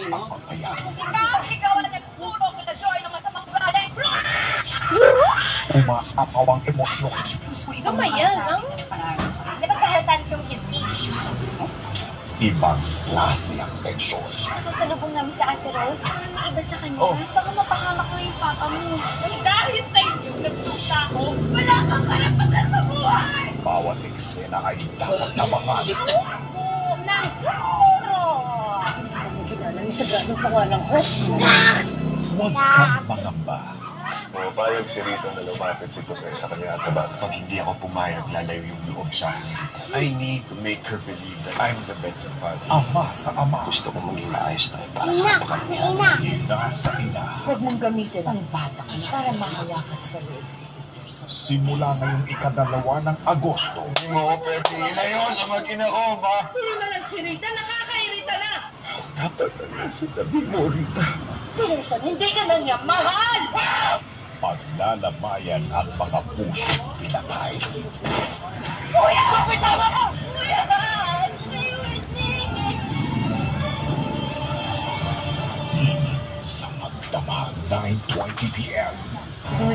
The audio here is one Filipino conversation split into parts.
ang mangyayari. Ikaw ang nagpuro kita, Joy, ng masamang balay. Umaapaw ang emosyon. Gamay yan, no? Di ba dahil tantrum yung Ibang klase ang tensyon. Kasalubong namin sa Ate Rose, may iba sa kanya. Baka mapahamak na yung papa mo. Dahil sa inyo, nagtusa ako, wala kang karapatan mabuhay! Bawat eksena ay dapat nabangan. Ng suro! Kilala niyo sa gano'ng pangalan ko. Huwag kang mangamba. Pumapayag si Rita na lumapit si Tupe sa kanya at sa bata. Pag hindi ako pumayag, lalayo yung loob sa akin. I need to make her believe that I'm the better father. Ama sa ama. Gusto ko maging maayos tayo para sa kapakal niya. Ina sa ina. Huwag mong gamitin ang bata para mahawakan sa leeg si Peter. Simula ngayong ika-2 ng Agosto. Hindi mo ako pwede ilayo sa mag-ina ko, ba? Puro na lang si Rita, nakakairita na! Dapat na sa tabi mo, Rita. Pinsan, hindi ka na niya mahal! Paglalamayan ang mga pusong pinatay. Kuya! Kapitawa ko! Kuya! Stay with me! Init sa magdamag, 9:20 p.m. Kung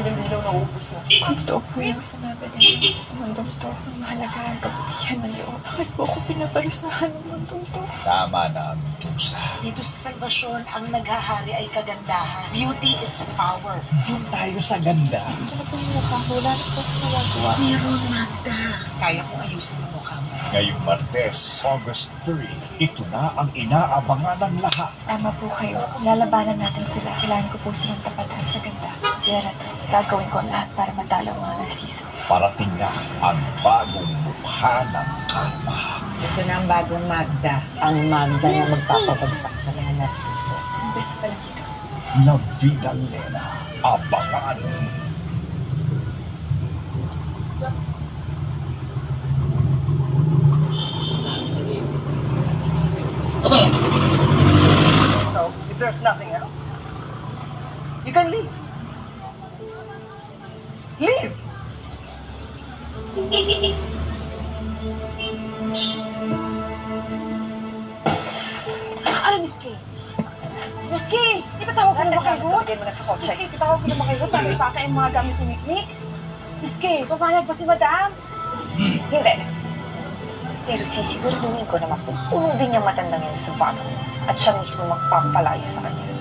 totoo po yung sinabi niya sa mundong to, ang mahalaga ang kabutihan ng loob. Bakit po ako pinaparusahan ng mundong to? Tama na ang tusa. Dito sa salvasyon, ang naghahari ay kagandahan. Beauty is power. Doon tayo sa ganda. Diyan na po yung mukha ko. Wala na po akong nagagawa. Meron, Magda. Kaya kong ayusin ang mukha mo. Ngayong Martes, August 3, ito na ang inaabangan ng lahat. Tama po kayo. Lalabanan natin sila. Kailangan ko po silang tapatan sa ganda. Kaya na to, gagawin ko ang lahat para matalo ang mga narsiso. Parating na ang bagong mukha ng kalma. Ito na ang bagong Magda. Ang Magda na magpapabagsak sa mga narsiso. Umpisa pa lang ito. La Vida Lena. Abangan. So, if there's nothing else, you can leave. Leave! Ano, Miss Kay? Miss Kay! Ipatawag ko na ba kayo? Tawagin mo na sa kotse. Miss Kay, ipatawag ko na ba kayo para ipaka yung mga gamit ni Mikmik? Miss Kay, papayag ba si Madam? Hindi. Pero sisiguraduhin ko na mapupulong din niyang matandang yun sa bata mo. At siya mismo magpapalaya sa kanya.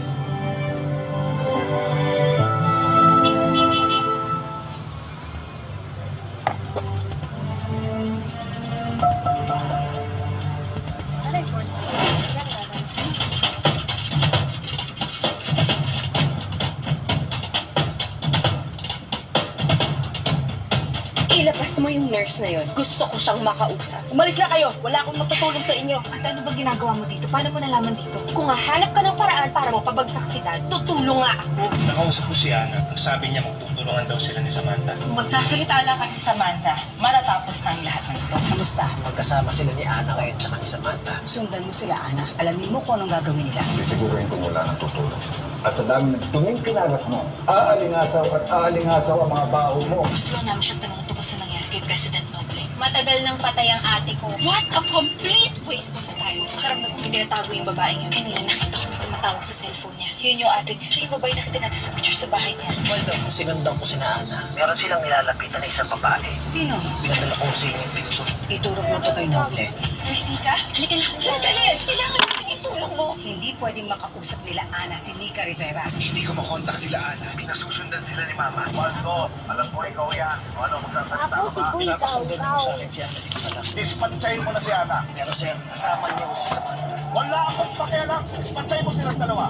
Ilabas mo yung nurse na yun. Gusto ko siyang makausap. Umalis na kayo! Wala akong matutulong sa inyo. At ano ba ginagawa mo dito? Paano mo nalaman dito? Kung hahanap ka ng paraan para mapabagsak si Dad, tutulong nga ako. Nakausap ko si Ana. Ang sabi niya magtutulungan daw sila ni Samantha. Kung magsasalita lang kasi Samantha, matatapos na ang lahat ng ito. Kamusta? Pagkasama sila ni Ana ngayon tsaka ni Samantha. Sundan mo sila, Ana. Alamin mo kung anong gagawin nila. Sisigurin ko mula ng tutulong. At sa dami ng tuming kinalat mo, aalingasaw at aalingasaw ang mga baho mo. Gusto lang namin siyang tanong tungkol sa nangyari kay President Noble. Matagal nang patay ang ate ko. What a complete waste of time. Karamdam ko may tinatago yung babaeng yun. Kanina nakita ko may tumatawag sa cellphone niya. Yun yung ate niya. Siya yung babae nakita natin sa picture sa bahay niya. Waldo, sinundan ko si Ana. Meron silang nilalapitan na isang babae. Sino? Pinadala ko sa inyo yung picture. Iturog mo to kay Noble. Nurse Nika, halika na. Sandali! Kailangan namin yung tulong mo. Hindi pwedeng makausap nila Ana si Nika Rivera. Hindi ko makontak sila Ana. Pinasusundan sila ni Mama. Waldo, alam ko ikaw yan. O ano, magsasalita ka ba? Pinapasundan mo sa akin si Ana. Di ko salam. Dispatchayin mo na si Ana. Pero sir, kasama niya ko si Samantha. Wala akong pakialam. Dispatchayin mo silang dalawa.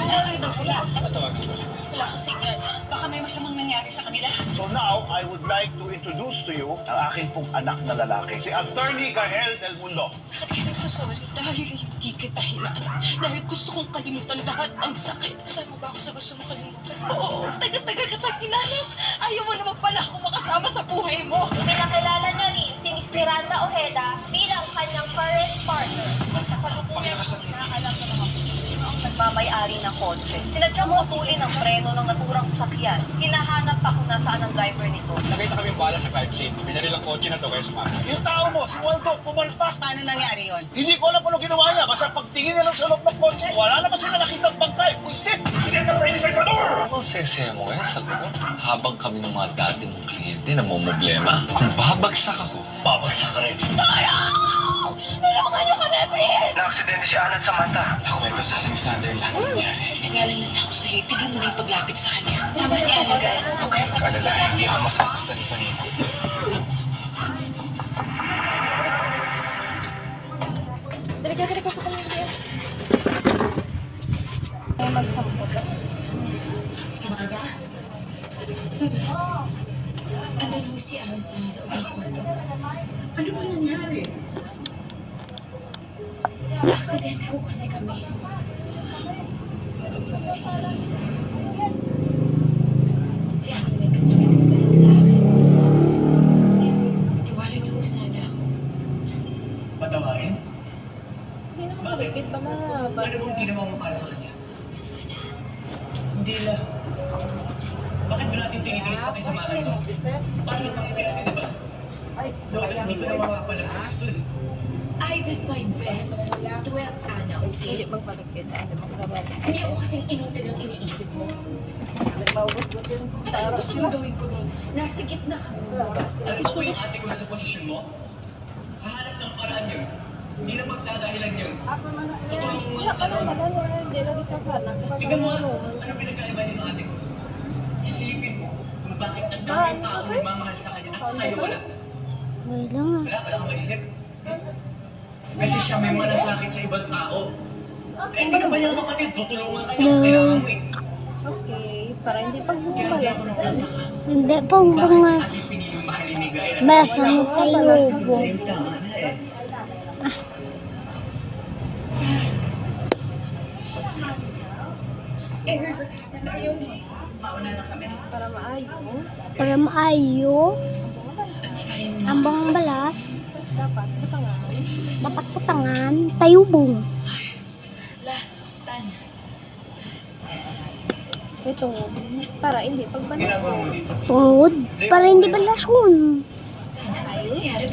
Nasaan daw sila? Patawagan ko. Wala ko signal. Baka may masamang nangyari sa kanila. So now, I would like to introduce to you ang aking pong anak na lalaki, si Attorney Gael Del Mundo. Bakit ka nagsasorry? Dahil hindi kita hinaan. Dahil gusto kong kalimutan lahat ang sakit. Kasama ba ako sa gusto mo kalimutan? Oo, taga-taga kitang hinanap. Ayaw mo naman pala ako makasama sa buhay mo. Pinakilala niya rin si Miss Miranda Ojeda bilang kanyang current partner. At sa kalukuyan, nakakalam ng mga puno ang nagmamayari ng kotse. Sinadyang mapuli ng preno ng naturang sakyan. Hinahanap pa kung nasaan ang driver nito. Nakita kami bala sa crime scene. Binaril ang kotse na to kaya sumama. Yung tao mo, si Waldo, pumalpak. Paano nangyari yon? Hindi ko alam kung ano ginawa niya. Basta kotse. Wala naman sila nakitang bangkay. Buisit! Sinenta pa rin sa Ecuador! Ang sese mo ngayon, Salvador. Habang kami ng mga dati mong kliyente na problema, kung babagsak ako, babagsak ka rin. Nalawakan niyo kami, April! Na-aksidente si Alan sa mata. Nakwento sa Alexander lahat ng nangyari. Nagalan na ako sa'yo. Tignan mo na yung paglapit sa kanya. Tama si Anagal. Huwag kayong mag-alala, hindi ako masasaktan ni Panino. Dali ka sa kanila. Ay, magsampo ka. Sabi, ano no si Ana sa loob ng kwarto? Ano ba nangyari? Na-aksidente ko kasi kami. Si Ana may kasakit ang dahil sa akin. Patiwala niyo ko sana ako. Patawarin? Hindi naman malipit ba na? Ano mong ginawa mo para sa kanya? Hindi lang. Bakit ba natin tinitiis pati sa mahal mo? Paano lang pangitay natin, di ba? Lola, hindi ko na mapapalabas dun. I did my best to help Ana, okay? Magpalagkit. Hindi ako kasing inutil ang iniisip mo. Ano gusto mong gawin ko doon? Nasa gitna kami ng lugar. Alam mo yung ate ko na sa posisyon mo? Hahanap ng paraan yun. Hindi na magdadahilan yun. Tutulungan ka nun. Tignan mo, ano pinagkaiba ni mga ate ko? Isipin mo kung bakit ang daming tao nagmamahal sa kanya at sa'yo wala. Wala kang maisip. Kasi siya may malasakit sa ibang tao. Kaya hindi ka ba niya kapatid, tutulungan ka niya. Kailangan mo eh. Okay, para hindi pag bumalas na. Hindi po Bakit si mga ate piniling mahalin ni Gael? basa mo kayo po. Tama na eh. Eh, Herbert, ayaw mo. Mauna na kami. Para maayo. Para maayo, Ang fine ang mo. bang balas, Dapat, patangan. dapat putangan, tayubong. La, Tan. Ito, para hindi pagbalas. Ginagawa mo dito. Tungod, para hindi balasun.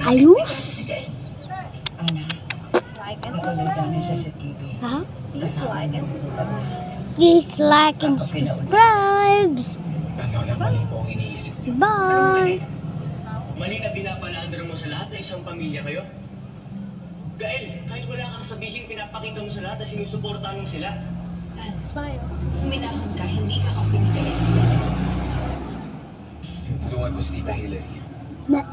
Ayos? Ana, Like and napanood subscribe. namin sa CCTV. Ha? Please like and subscribe. Please like and subscribe. Ano na mali po ang iniisip niyo? Bye! Mali na binapalandar mo sa lahat na isang pamilya kayo? Gael, kahit wala kang sabihin, pinapakita mo sa lahat na sinusuportahan mo sila. Tan, Smile. minahon ka, hindi ka kang pinigay sa Tinutulungan ko si Tita Hillary. Na-